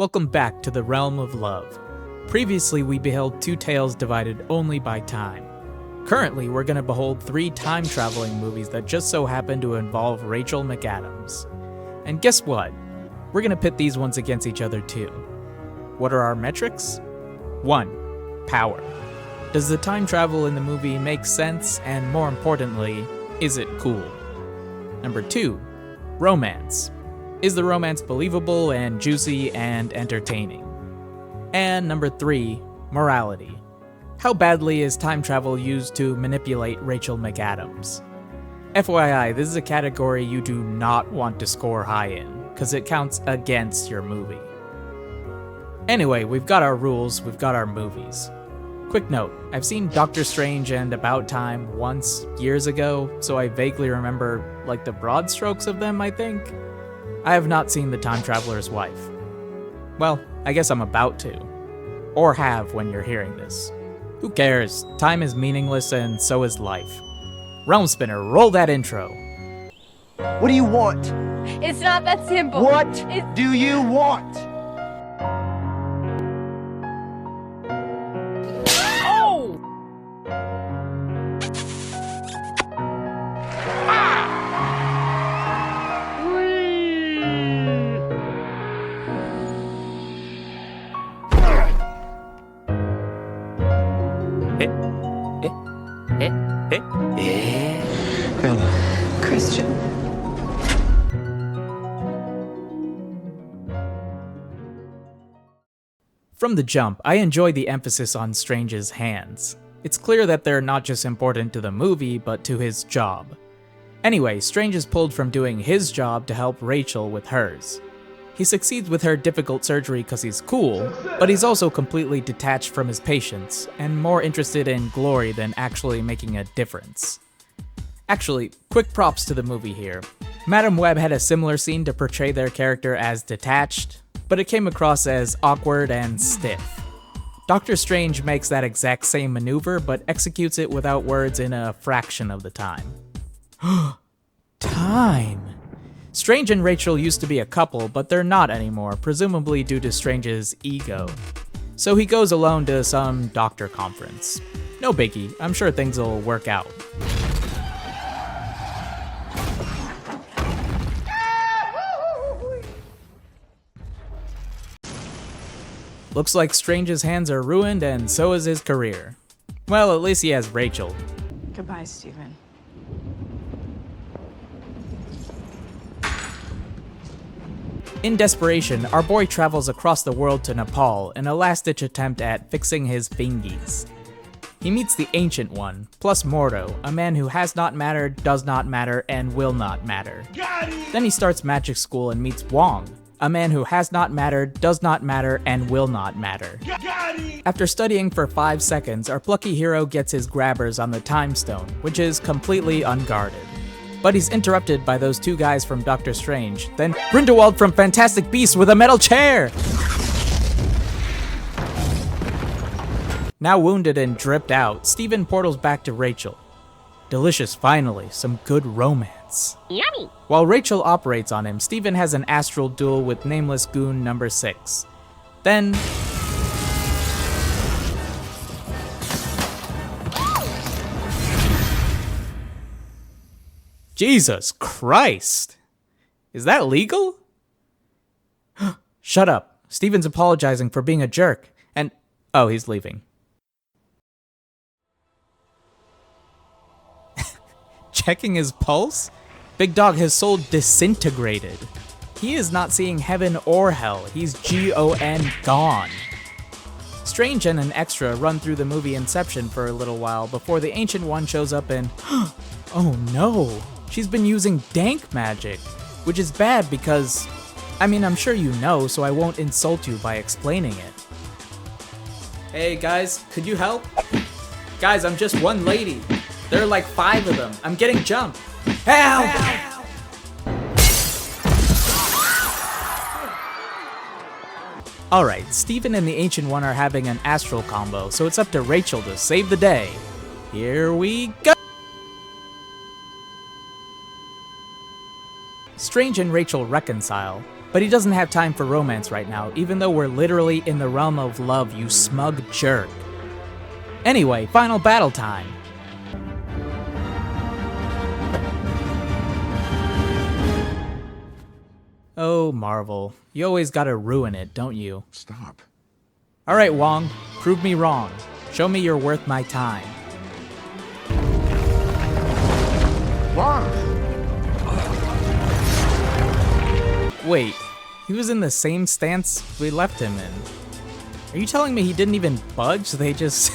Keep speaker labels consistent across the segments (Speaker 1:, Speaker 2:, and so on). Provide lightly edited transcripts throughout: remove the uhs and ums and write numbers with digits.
Speaker 1: Welcome back to the realm of love. Previously, we beheld two tales divided only by time. Currently, we're going to behold three time-traveling movies that just so happen to involve Rachel McAdams. And guess what? We're going to pit these ones against each other too. What are our metrics? 1. Power. Does the time travel in the movie make sense, and more importantly, is it cool? Number 2. Romance. Is the romance believable and juicy and entertaining? And number 3. Morality. How badly is time travel used to manipulate Rachel McAdams? FYI, this is a category you do not want to score high in, because it counts against your movie. Anyway, we've got our rules, we've got our movies. Quick note, I've seen Doctor Strange and About Time once, years ago, so I vaguely remember, like, the broad strokes of them, I think. I have not seen The Time Traveler's Wife. Well, I guess I'm about to. Or have when you're hearing this. Who cares? Time is meaningless and so is life. Realm Spinner, roll that intro.
Speaker 2: What do you want?
Speaker 3: It's not that simple.
Speaker 2: What do you want?
Speaker 3: Oh!
Speaker 2: Hello.
Speaker 4: Christian.
Speaker 1: From the jump, I enjoy the emphasis on Strange's hands. It's clear that they're not just important to the movie, but to his job. Anyway, Strange is pulled from doing his job to help Rachel with hers. He succeeds with her difficult surgery because he's cool, but he's also completely detached from his patients, and more interested in glory than actually making a difference. Actually, quick props to the movie here. Madam Web had a similar scene to portray their character as detached, but it came across as awkward and stiff. Doctor Strange makes that exact same maneuver, but executes it without words in a fraction of the time. Time! Strange and Rachel used to be a couple, but they're not anymore, presumably due to Strange's ego. So he goes alone to some doctor conference. No biggie, I'm sure things will work out. Looks like Strange's hands are ruined, and so is his career. Well, at least he has Rachel.
Speaker 4: Goodbye, Stephen.
Speaker 1: In desperation, our boy travels across the world to Nepal in a last-ditch attempt at fixing his fingies. He meets the Ancient One, plus Mordo, a man who has not mattered, does not matter, and will not matter. Then he starts magic school and meets Wong, a man who has not mattered, does not matter, and will not matter. After studying for 5 seconds, our plucky hero gets his grabbers on the Time Stone, which is completely unguarded. But he's interrupted by those two guys from Doctor Strange, then Grindelwald from Fantastic Beasts with a metal chair! Now wounded and dripped out, Stephen portals back to Rachel. Delicious, finally, some good romance.
Speaker 3: Yummy!
Speaker 1: While Rachel operates on him, Stephen has an astral duel with nameless goon number 6. Then... Jesus Christ! Is that legal? Shut up. Stephen's apologizing for being a jerk, and... oh, he's leaving. Checking his pulse? Big Dog, his soul disintegrated. He is not seeing heaven or hell. He's G-O-N gone. Strange and an extra run through the movie Inception for a little while before the Ancient One shows up and... oh no! She's been using dank magic, which is bad because... I mean, I'm sure you know, so I won't insult you by explaining it. Hey guys, could you help? Guys, I'm just one lady. There are like 5 of them. I'm getting jumped. Help! Help! Alright, Stephen and the Ancient One are having an astral combo, so it's up to Rachel to save the day. Here we go! Strange and Rachel reconcile, But he doesn't have time for romance right now, even though we're literally in the realm of love, you smug jerk. Anyway, final battle time. Oh, Marvel. You always gotta ruin it, don't you?
Speaker 4: Stop.
Speaker 1: Alright, Wong. Prove me wrong. Show me you're worth my time.
Speaker 2: Wong!
Speaker 1: Wait, he was in the same stance we left him in. Are you telling me he didn't even budge? They just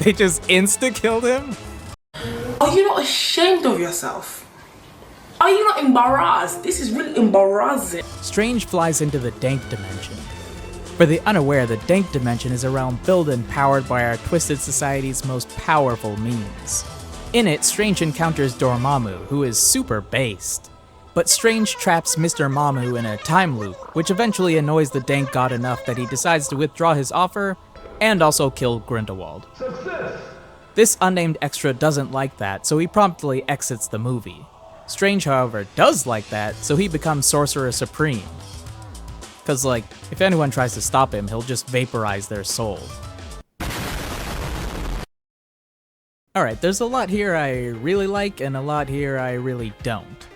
Speaker 1: insta-killed him?
Speaker 5: Are you not ashamed of yourself? Are you not embarrassed? This is really embarrassing.
Speaker 1: Strange flies into the Dank Dimension. For the unaware, the Dank Dimension is a realm filled and powered by our Twisted Society's most powerful means. In it, Strange encounters Dormammu, who is super based. But Strange traps Mr. Mamu in a time loop, which eventually annoys the Dank God enough that he decides to withdraw his offer and also kill Grindelwald. Success! This unnamed extra doesn't like that, so he promptly exits the movie. Strange, however, does like that, so he becomes Sorcerer Supreme. Cause like, if anyone tries to stop him, he'll just vaporize their soul. Alright, there's a lot here I really like and a lot here I really don't.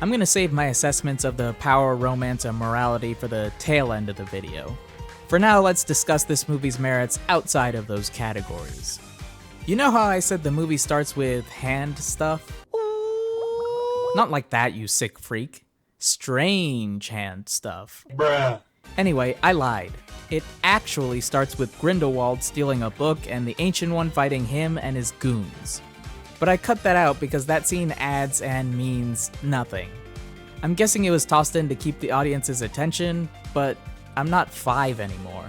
Speaker 1: I'm gonna save my assessments of the power, romance, and morality for the tail end of the video. For now, let's discuss this movie's merits outside of those categories. You know how I said the movie starts with hand stuff? Not like that, you sick freak. Strange hand stuff.
Speaker 4: Bruh.
Speaker 1: Anyway, I lied. It actually starts with Grindelwald stealing a book and the Ancient One fighting him and his goons. But I cut that out because that scene adds and means nothing. I'm guessing it was tossed in to keep the audience's attention, but I'm not 5 anymore.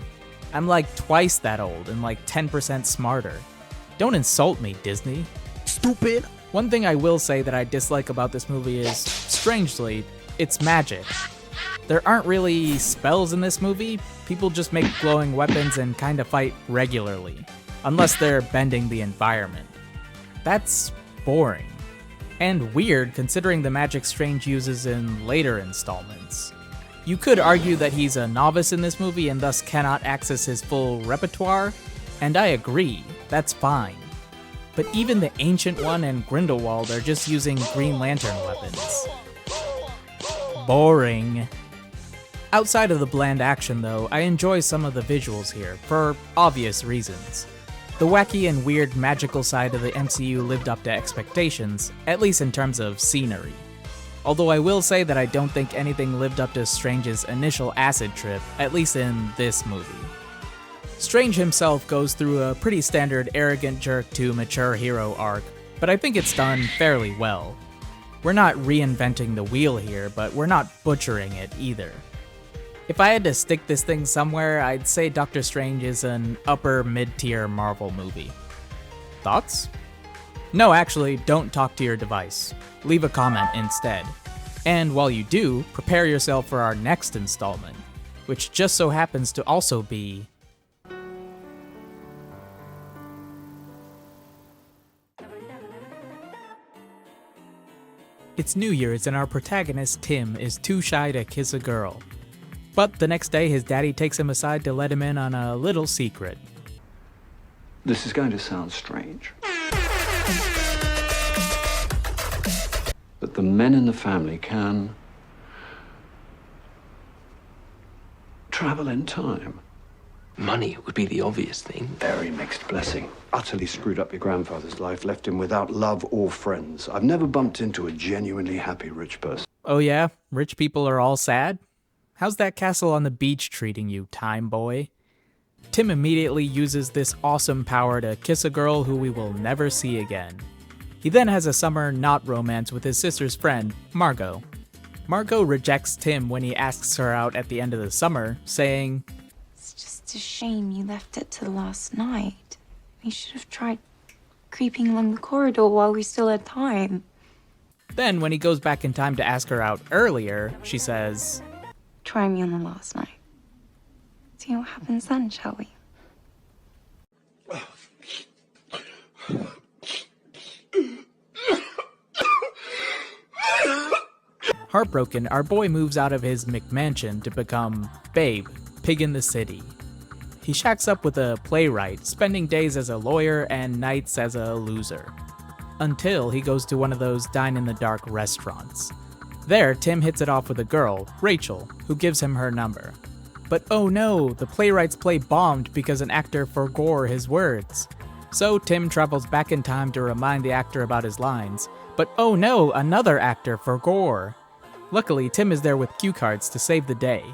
Speaker 1: I'm like twice that old and like 10% smarter. Don't insult me, Disney.
Speaker 2: Stupid!
Speaker 1: One thing I will say that I dislike about this movie is, strangely, it's magic. There aren't really spells in this movie, people just make glowing weapons and kinda fight regularly, unless they're bending the environment. That's boring. And weird considering the magic Strange uses in later installments. You could argue that he's a novice in this movie and thus cannot access his full repertoire, and I agree, that's fine. But even the Ancient One and Grindelwald are just using Green Lantern weapons. Boring. Outside of the bland action though, I enjoy some of the visuals here, for obvious reasons. The wacky and weird magical side of the MCU lived up to expectations, at least in terms of scenery. Although I will say that I don't think anything lived up to Strange's initial acid trip, at least in this movie. Strange himself goes through a pretty standard arrogant jerk to mature hero arc, but I think it's done fairly well. We're not reinventing the wheel here, but we're not butchering it either. If I had to stick this thing somewhere, I'd say Doctor Strange is an upper mid-tier Marvel movie. Thoughts? No, actually, don't talk to your device. Leave a comment instead. And while you do, prepare yourself for our next installment, which just so happens to also be... It's New Year's and our protagonist, Tim, is too shy to kiss a girl. But the next day, his daddy takes him aside to let him in on a little secret.
Speaker 6: This is going to sound strange. But the men in the family can travel in time.
Speaker 7: Money would be the obvious thing.
Speaker 6: Very mixed blessing. Utterly screwed up your grandfather's life, left him without love or friends. I've never bumped into a genuinely happy rich person.
Speaker 1: Oh yeah? Rich people are all sad? How's that castle on the beach treating you, time boy? Tim immediately uses this awesome power to kiss a girl who we will never see again. He then has a summer not romance with his sister's friend, Margot. Margot rejects Tim when he asks her out at the end of the summer, saying,
Speaker 8: "It's just a shame you left it till last night. We should have tried creeping along the corridor while we still had time."
Speaker 1: Then when he goes back in time to ask her out earlier, she says,
Speaker 8: "Try me on the last night. See what happens then, shall we?"
Speaker 1: Heartbroken, our boy moves out of his McMansion to become Babe, Pig in the City. He shacks up with a playwright, spending days as a lawyer and nights as a loser. Until he goes to one of those dine-in-the-dark restaurants. There, Tim hits it off with a girl, Rachel, who gives him her number. But oh no, the playwright's play bombed because an actor forgore his words. So Tim travels back in time to remind the actor about his lines. But oh no, another actor forgore. Luckily, Tim is there with cue cards to save the day.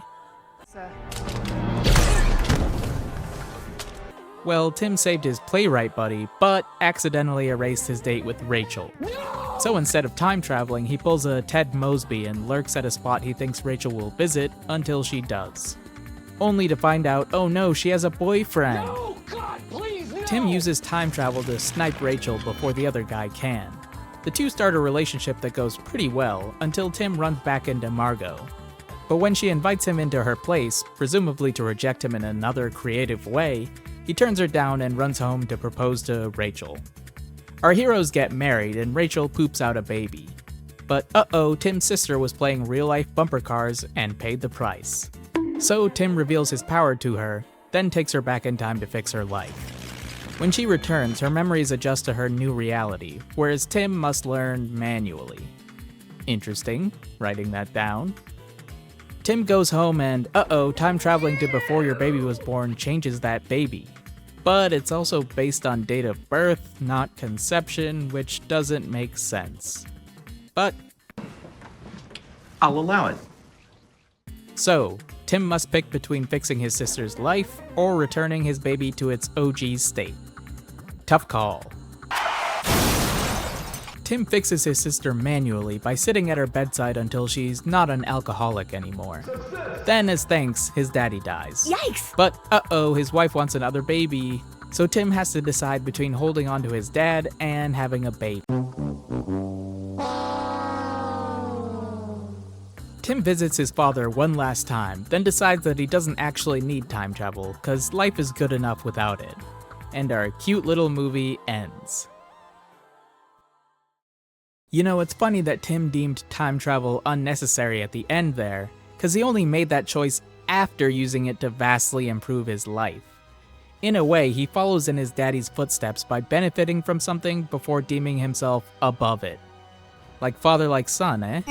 Speaker 1: Well, Tim saved his playwright buddy, but accidentally erased his date with Rachel. So instead of time traveling, he pulls a Ted Mosby and lurks at a spot he thinks Rachel will visit until she does. Only to find out, oh no, she has a boyfriend.
Speaker 2: No, God, please, no.
Speaker 1: Tim uses time travel to snipe Rachel before the other guy can. The two start a relationship that goes pretty well until Tim runs back into Margot. But when she invites him into her place, presumably to reject him in another creative way, he turns her down and runs home to propose to Rachel. Our heroes get married and Rachel poops out a baby. But uh-oh, Tim's sister was playing real-life bumper cars and paid the price. So Tim reveals his power to her, then takes her back in time to fix her life. When she returns, her memories adjust to her new reality, whereas Tim must learn manually. Interesting, writing that down. Tim goes home and, uh-oh, time traveling to before your baby was born changes that baby. But it's also based on date of birth, not conception, which doesn't make sense. But
Speaker 7: I'll allow it.
Speaker 1: so, Tim must pick between fixing his sister's life or returning his baby to its OG state. Tough call. Tim fixes his sister manually by sitting at her bedside until she's not an alcoholic anymore. Then, as thanks, his daddy dies.
Speaker 3: Yikes!
Speaker 1: But uh-oh, his wife wants another baby, so Tim has to decide between holding on to his dad and having a baby. Tim visits his father one last time, then decides that he doesn't actually need time travel, cause life is good enough without it. And our cute little movie ends. You know, it's funny that Tim deemed time travel unnecessary at the end there, cause he only made that choice after using it to vastly improve his life. In a way, he follows in his daddy's footsteps by benefiting from something before deeming himself above it. Like father like son, eh?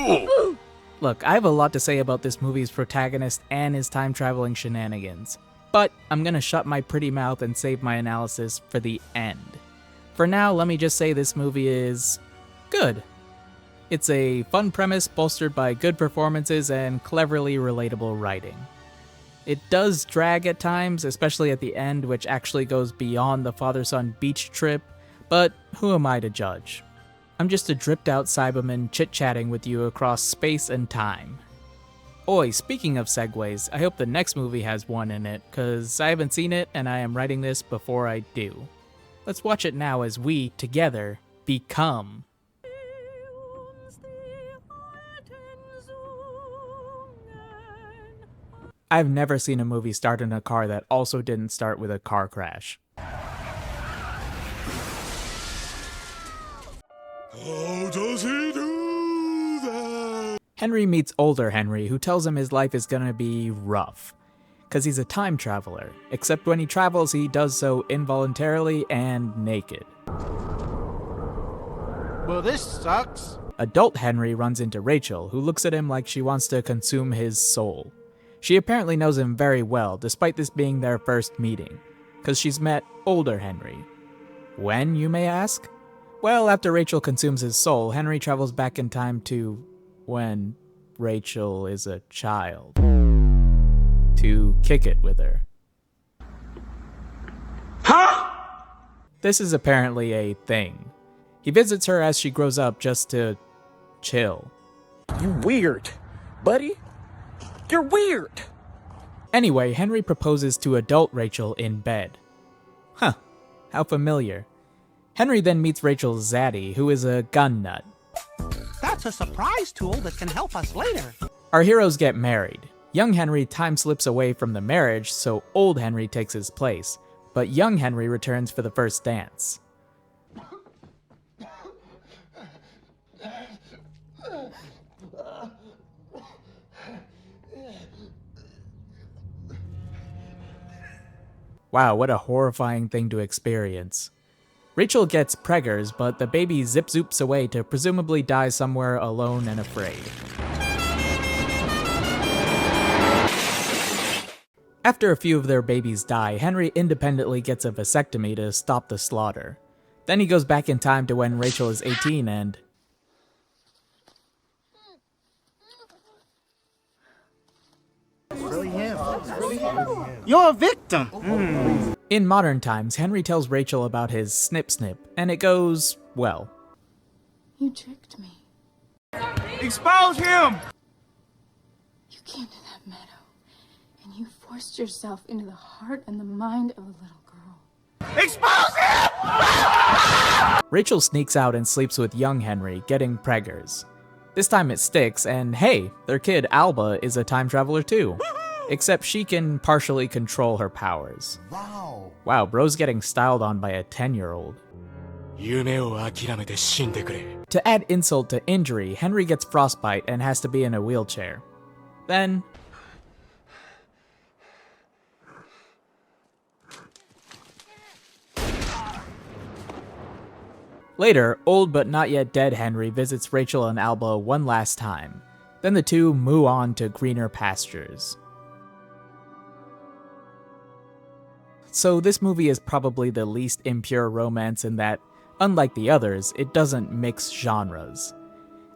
Speaker 1: Look, I have a lot to say about this movie's protagonist and his time-traveling shenanigans, but I'm gonna shut my pretty mouth and save my analysis for the end. For now, let me just say this movie is good. It's a fun premise bolstered by good performances and cleverly relatable writing. It does drag at times, especially at the end, which actually goes beyond the father-son beach trip, but who am I to judge? I'm just a dripped-out Cyberman chit-chatting with you across space and time. Oi, speaking of segues, I hope the next movie has one in it, cause I haven't seen it and I am writing this before I do. Let's watch it now as we, together, become. I've never seen a movie start in a car that also didn't start with a car crash.
Speaker 2: How does he do that?
Speaker 1: Henry meets older Henry, who tells him his life is gonna be rough. Cause he's a time traveler, except when he travels he does so involuntarily and naked.
Speaker 2: Well, this sucks.
Speaker 1: Adult Henry runs into Rachel, who looks at him like she wants to consume his soul. She apparently knows him very well, despite this being their first meeting, cause she's met older Henry. When, you may ask? Well, after Rachel consumes his soul, Henry travels back in time to when Rachel is a child. To kick it with her.
Speaker 2: Huh?
Speaker 1: This is apparently a thing. He visits her as she grows up just to chill.
Speaker 2: You weird, buddy. You're weird.
Speaker 1: Anyway, Henry proposes to adult Rachel in bed. Huh, how familiar. Henry then meets Rachel's zaddy, who is a gun nut.
Speaker 4: That's a surprise tool that can help us later.
Speaker 1: Our heroes get married. Young Henry time slips away from the marriage, so old Henry takes his place, but young Henry returns for the first dance. Wow, what a horrifying thing to experience. Rachel gets preggers, but the baby zip-zoops away to presumably die somewhere alone and afraid. After a few of their babies die, Henry independently gets a vasectomy to stop the slaughter. Then he goes back in time to when Rachel is 18 and...
Speaker 2: You're a victim.
Speaker 1: In modern times, Henry tells Rachel about his snip-snip, and it goes, well.
Speaker 8: You tricked me.
Speaker 2: Expose him!
Speaker 8: You came to that meadow, and you forced yourself into the heart and the mind of a little girl.
Speaker 2: Expose him!
Speaker 1: Rachel sneaks out and sleeps with young Henry, getting preggers. This time it sticks, and hey, their kid Alba is a time traveler too. Except she can partially control her powers. Wow, bro's getting styled on by a 10-year-old. To add insult to injury, Henry gets frostbite and has to be in a wheelchair. Then... later, old but not yet dead Henry visits Rachel and Alba one last time. Then the two move on to greener pastures. So this movie is probably the least impure romance in that, unlike the others, it doesn't mix genres.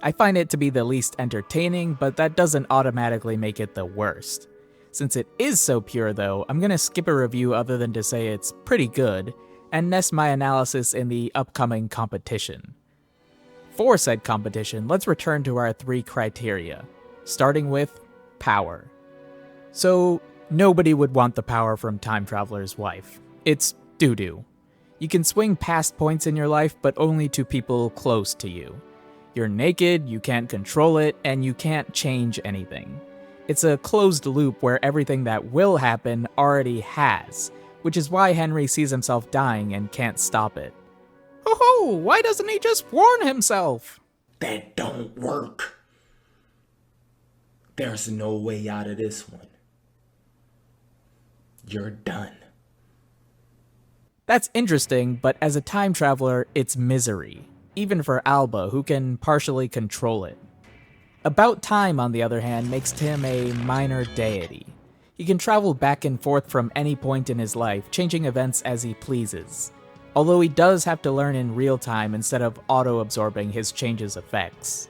Speaker 1: I find it to be the least entertaining, but that doesn't automatically make it the worst. Since it is so pure though, I'm gonna skip a review other than to say it's pretty good, and nest my analysis in the upcoming competition. For said competition, let's return to our 3 criteria, starting with power. So, nobody would want the power from Time Traveler's Wife. It's doo-doo. You can swing past points in your life, but only to people close to you. You're naked, you can't control it, and you can't change anything. It's a closed loop where everything that will happen already has, which is why Henry sees himself dying and can't stop it. Oh, why doesn't he just warn himself?
Speaker 9: That don't work. There's no way out of this one. You're done.
Speaker 1: That's interesting, but as a time traveler, it's misery, even for Alba, who can partially control it. About Time, on the other hand, makes Tim a minor deity. He can travel back and forth from any point in his life, changing events as he pleases. Although he does have to learn in real time instead of auto-absorbing his changes' effects.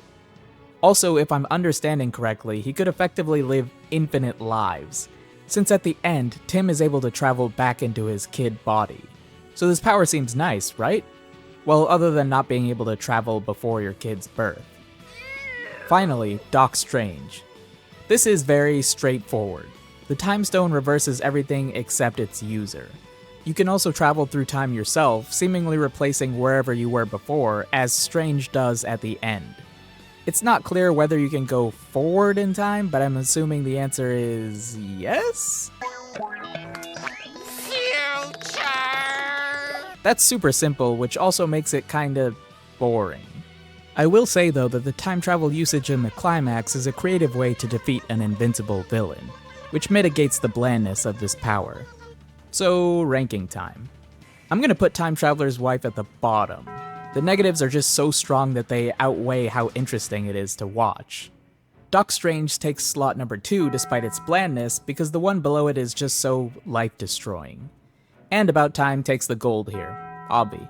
Speaker 1: Also, if I'm understanding correctly, he could effectively live infinite lives, since at the end, Tim is able to travel back into his kid body. So this power seems nice, right? Well, other than not being able to travel before your kid's birth. Finally, Doc Strange. This is very straightforward. The Time Stone reverses everything except its user. You can also travel through time yourself, seemingly replacing wherever you were before, as Strange does at the end. It's not clear whether you can go forward in time, but I'm assuming the answer is yes? Future! That's super simple, which also makes it kinda boring. I will say though that the time travel usage in the climax is a creative way to defeat an invincible villain, which mitigates the blandness of this power. So, ranking time. I'm gonna put Time Traveler's Wife at the bottom. The negatives are just so strong that they outweigh how interesting it is to watch. Doc Strange takes slot number 2 despite its blandness because the one below it is just so life-destroying. And About Time takes the gold here, obvi.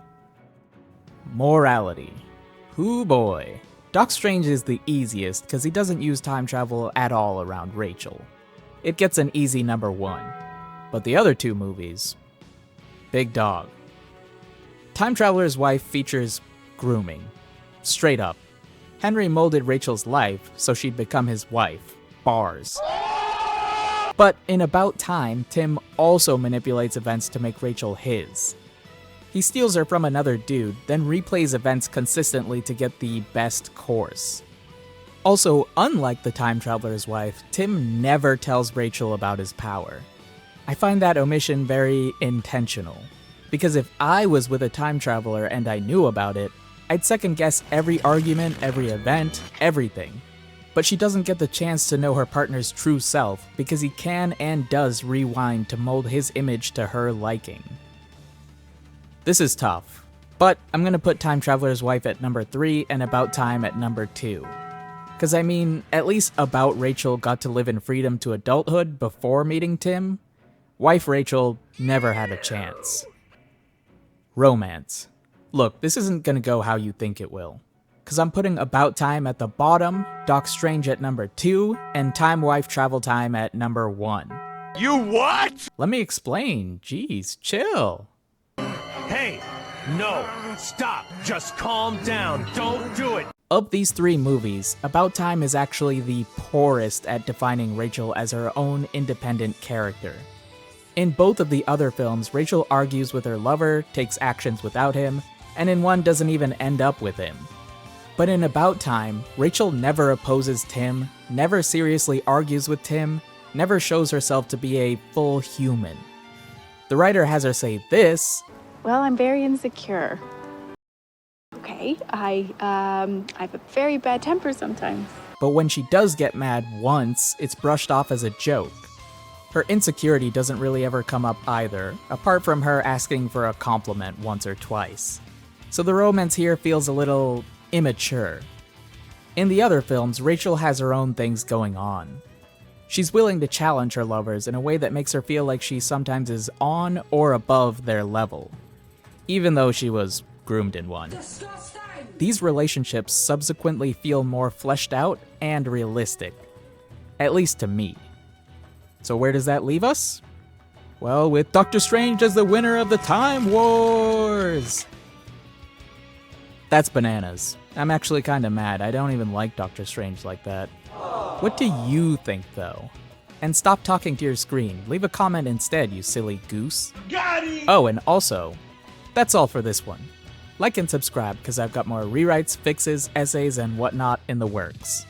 Speaker 1: Morality. Hoo boy. Doc Strange is the easiest because he doesn't use time travel at all around Rachel. It gets an easy number 1. But the other 2 movies, big dog. Time Traveler's Wife features grooming. Straight up. Henry molded Rachel's life so she'd become his wife. Bars. But in About Time, Tim also manipulates events to make Rachel his. He steals her from another dude, then replays events consistently to get the best course. Also, unlike the Time Traveler's Wife, Tim never tells Rachel about his power. I find that omission very intentional. Because if I was with a time traveler and I knew about it, I'd second guess every argument, every event, everything. but she doesn't get the chance to know her partner's true self because he can and does rewind to mold his image to her liking. This is tough, but I'm gonna put Time Traveler's Wife at number 3 and About Time at number 2. Cause I mean, at least About Rachel got to live in freedom to adulthood before meeting Tim. Wife Rachel never had a chance. Romance. Look, this isn't gonna go how you think it will. Cause I'm putting About Time at the bottom, Doc Strange at number 2, and Time Wife Travel Time at number 1.
Speaker 2: You what?
Speaker 1: Let me explain, jeez, chill.
Speaker 9: Hey, no, stop. Just calm down. Don't do it.
Speaker 1: Of these 3 movies, About Time is actually the poorest at defining Rachel as her own independent character. In both of the other films, Rachel argues with her lover, takes actions without him, and in one doesn't even end up with him. But in About Time, Rachel never opposes Tim, never seriously argues with Tim, never shows herself to be a full human. The writer has her say this:
Speaker 10: "Well, I'm very insecure. Okay, I have a very bad temper sometimes."
Speaker 1: But when she does get mad once, it's brushed off as a joke. Her insecurity doesn't really ever come up either, apart from her asking for a compliment once or twice. So the romance here feels a little immature. In the other films, Rachel has her own things going on. She's willing to challenge her lovers in a way that makes her feel like she sometimes is on or above their level, even though she was groomed in one. These relationships subsequently feel more fleshed out and realistic, at least to me. So where does that leave us? Well, with Doctor Strange as the winner of the Time Wars! That's bananas. I'm actually kinda mad. I don't even like Doctor Strange like that. What do you think, though? And stop talking to your screen. Leave a comment instead, you silly goose. Oh, and also, that's all for this one. Like and subscribe, because I've got more rewrites, fixes, essays, and whatnot in the works.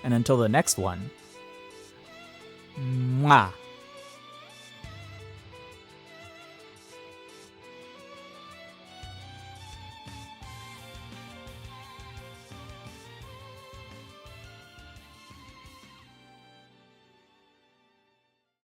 Speaker 1: And until the next one, mwah.